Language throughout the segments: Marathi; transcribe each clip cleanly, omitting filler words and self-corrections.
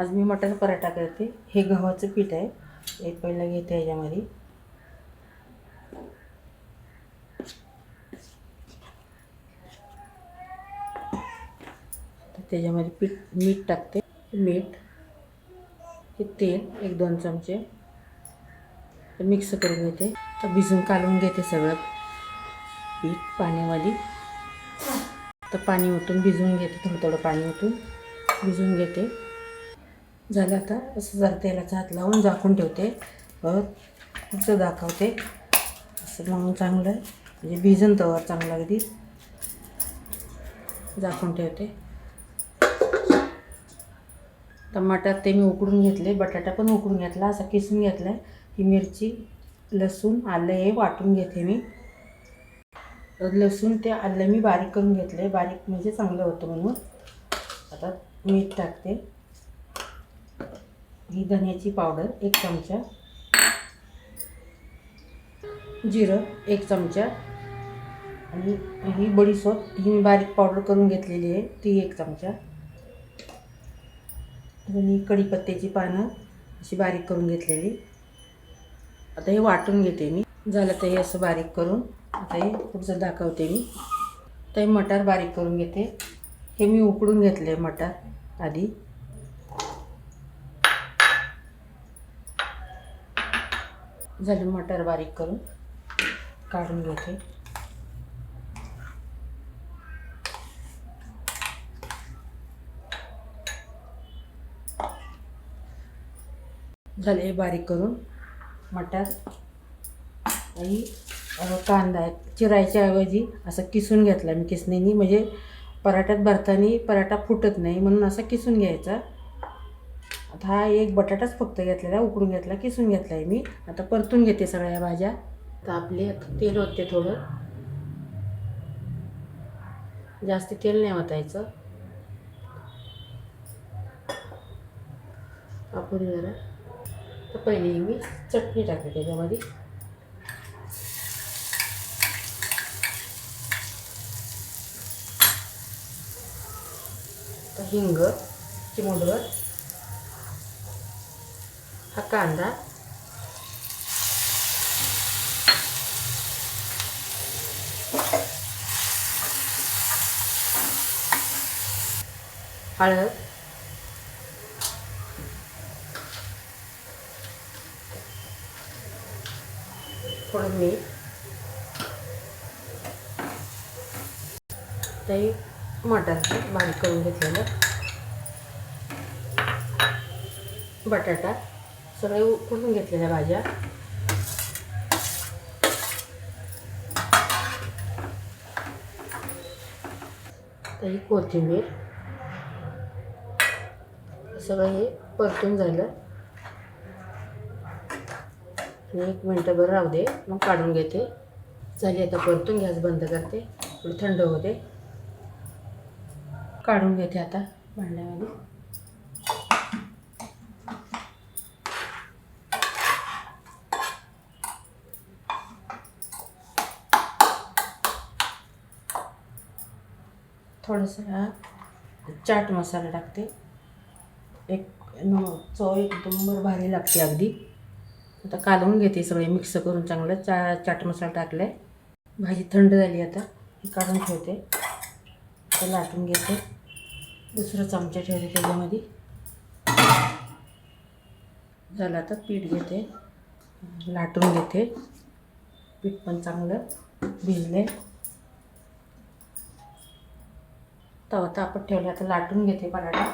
आज मी मटार पराठा करते। हे गव्हाचं पीठ आहे, हे पहिलं घेते याच्यामध्ये। तर त्याच्यामध्ये मीठ टाकते, मीठ, हे तेल 1-2 चमचे, तर मिक्स करून घेते। तर भिजून काढून घेते सगळं पीठ पाण्यामध्ये। तर पाणी ओतून भिजवून घेते, थोडं पाणी ओतून भिजवून घेते। झालं आता असं जरा तेलाचा हात लावून झाकून ठेवते। पुढचं दाखवते असं म्हणून चांगलं म्हणजे भिजून तवर चांगलं अगदी झाकून ठेवते। टमाटर ते मी उकडून घेतले, बटाटा पण उकडून घेतला, असा किसून घेतला। ही मिरची, लसूण, आलं हे वाटून घेते मी। लसूण ते आलं मी बारीक करून घेतले, बारीक म्हणजे चांगलं होतं म्हणून। आता मीठ टाकते, ही धन्याची पावडर 1 चमचा, जिरं 1 चमचा, आणि ही बडीशेप ही मी बारीक पावडर करून घेतलेली आहे ती 1 चमचा, आणि कढीपत्त्याची पानं अशी बारीक करून घेतलेली। आता हे वाटून घेते मी। झालं तर हे असं बारीक करून आता हे पुढचं दाखवते मी। तर हे मटार बारीक करून घेते, हे मी उकडून घेतले मटार आधी। झालं मटार बारीक करून काढून घेते। झाले बारीक करून मटार, आणि कांदा आहे चिरायच्या ऐवजी असं किसून घेतला मी किसणीने, म्हणजे पराठ्यात भरताना पराठा फुटत नाही म्हणून असा किसून घ्यायचा। आता हा एक बटाटाच फक्त घेतलेला, उकडून घेतला, किसून घेतला आहे मी। आता परतून घेते सगळ्या भाज्या। तर आपले तेल होते, थोडं जास्त तेल नाही ओतायचं, आपण जरा। तर पहिले मी चटणी टाकते त्याच्यामध्ये, तर हिंग चिमूटभर, हा कांदा, हळद, थोडं मीठ, ते मटार बारीक करून घेतलेलं, बटाटा, सगळे उकडून घेतलेल्या भाज्या, तर ही कोथिंबीर, सगळं हे परतून झालं आणि 1 मिनिटभर राहू दे, मग काढून घेते। झाली आता परतून, गॅस बंद करते, थोडी थंड होते, काढून घेते आता भांड्यामध्ये। थोडंसं चाट मसाला टाकते, चव एकदम भारी लागते अगदी। आता काढून घेते सगळे मिक्स करून चांगलं, चाट मसाला टाकले। भाजी थंड झाली, आता ही काढून ठेवते, आता लाटून घेते। दुसरं चमचा ठेवते त्याच्यामध्ये। झालं आता पीठ घेते, लाटून घेते, पीठ पण चांगलं भिजले। तवा तापत ठेवले, आता लाटून घेते पराठा।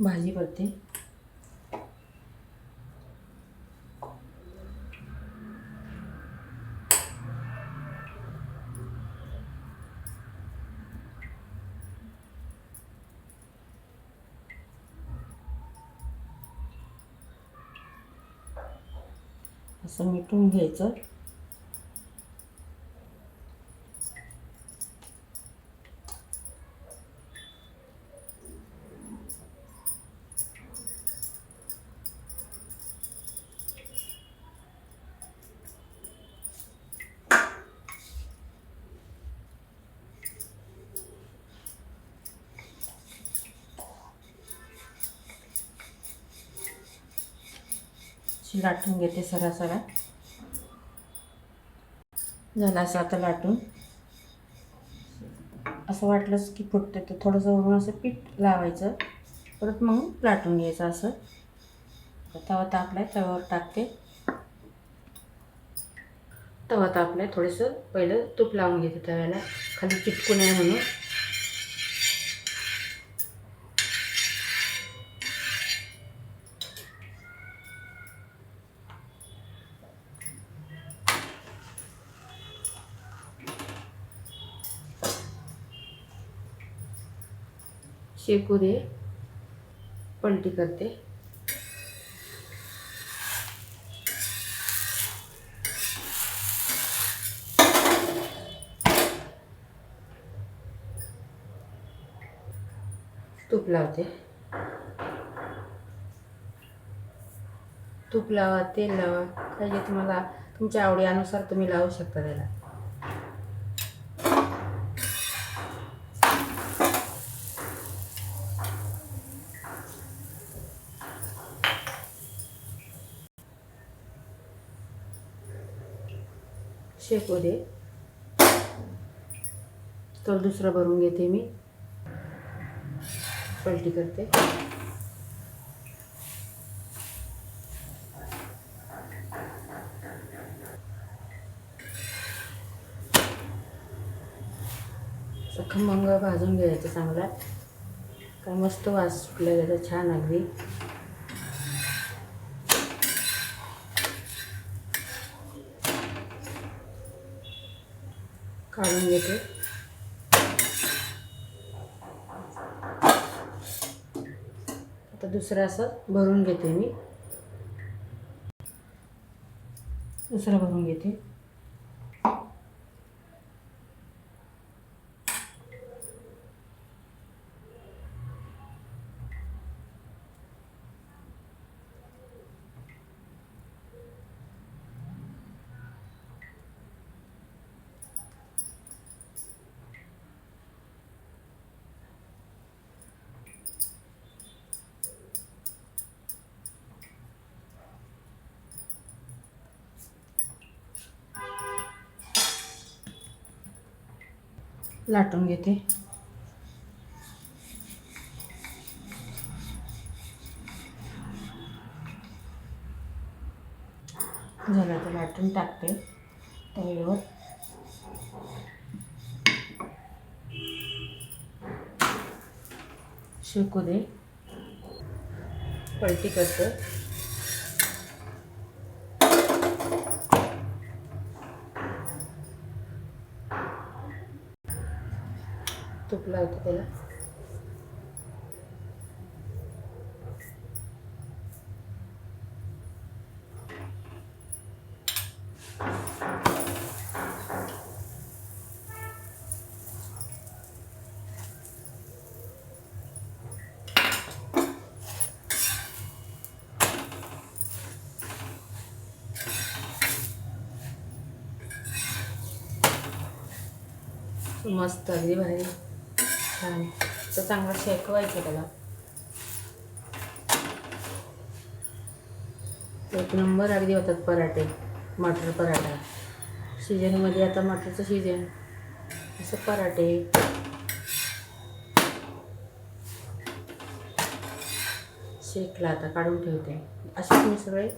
भाजी करते, असं मिटून घ्यायचं। लाटून घेते सरा झालं असं. आता लाटून असं वाटलंच की फुटते तर थोडंसं वरून असं पीठ लावायचं, परत मग लाटून घ्यायचं असं. तवा तापलाय, तव्यावर टाकते. तवा तापलाय, थोडंसं पहिलं तूप लावून घेते तव्याला, खाली चिटकू नये म्हणून. शेकू दे, पलटी करते. तूप लावते. तूप लावा, तेल लावा, पाहिजे तुम्हाला, तुमच्या आवडीनुसार तुम्ही लावू शकता त्याला. शेकू दे. तर दुसरं भरून घेते मी, पलटी करते. खमंग भाजून घ्यायचं चांगला, काय मस्त वास सुटला त्याचा, छान अगदी. काढून घेते. आता दुसरं असं भरून घेते मी, दुसरं भरून घेते. लाटून घेते. झालं तर लाटून टाकते तव्यावर. शेकू दे, पलटी करते. तूप लावते त्याला. मस्त अगदी भारी, छान. तर चांगलं शेकवायचं त्याला. एक नंबर अगदी होतात पराठे, मटर पराठा. सीजनमध्ये आता मटरचं सीजन, असं पराठे. शेकला, आता काढून ठेवते. असे मी सगळे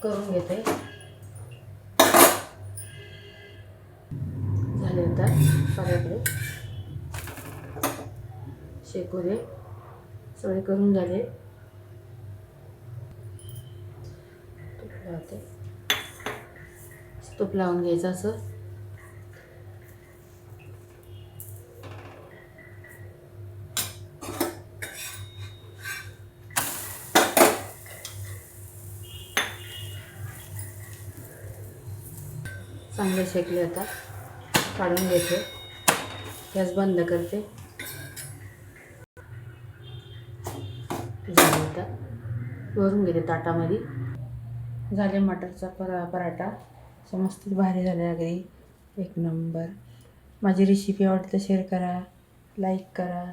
करून घेते. झाले आता पराठे, शेकू दे. सगळे करून झाले. तूप लावते. तूप लावून घ्यायचं असं. चांगले शेकले, आता काढून घेते. गॅस बंद करते. झाले, आता भरून घेते ताटामध्ये. झाले मटरचा पराठा. मस्त भारी झाले अगदी, एक नंबर. माझी रेसिपी आवडली तर शेअर करा, लाईक करा.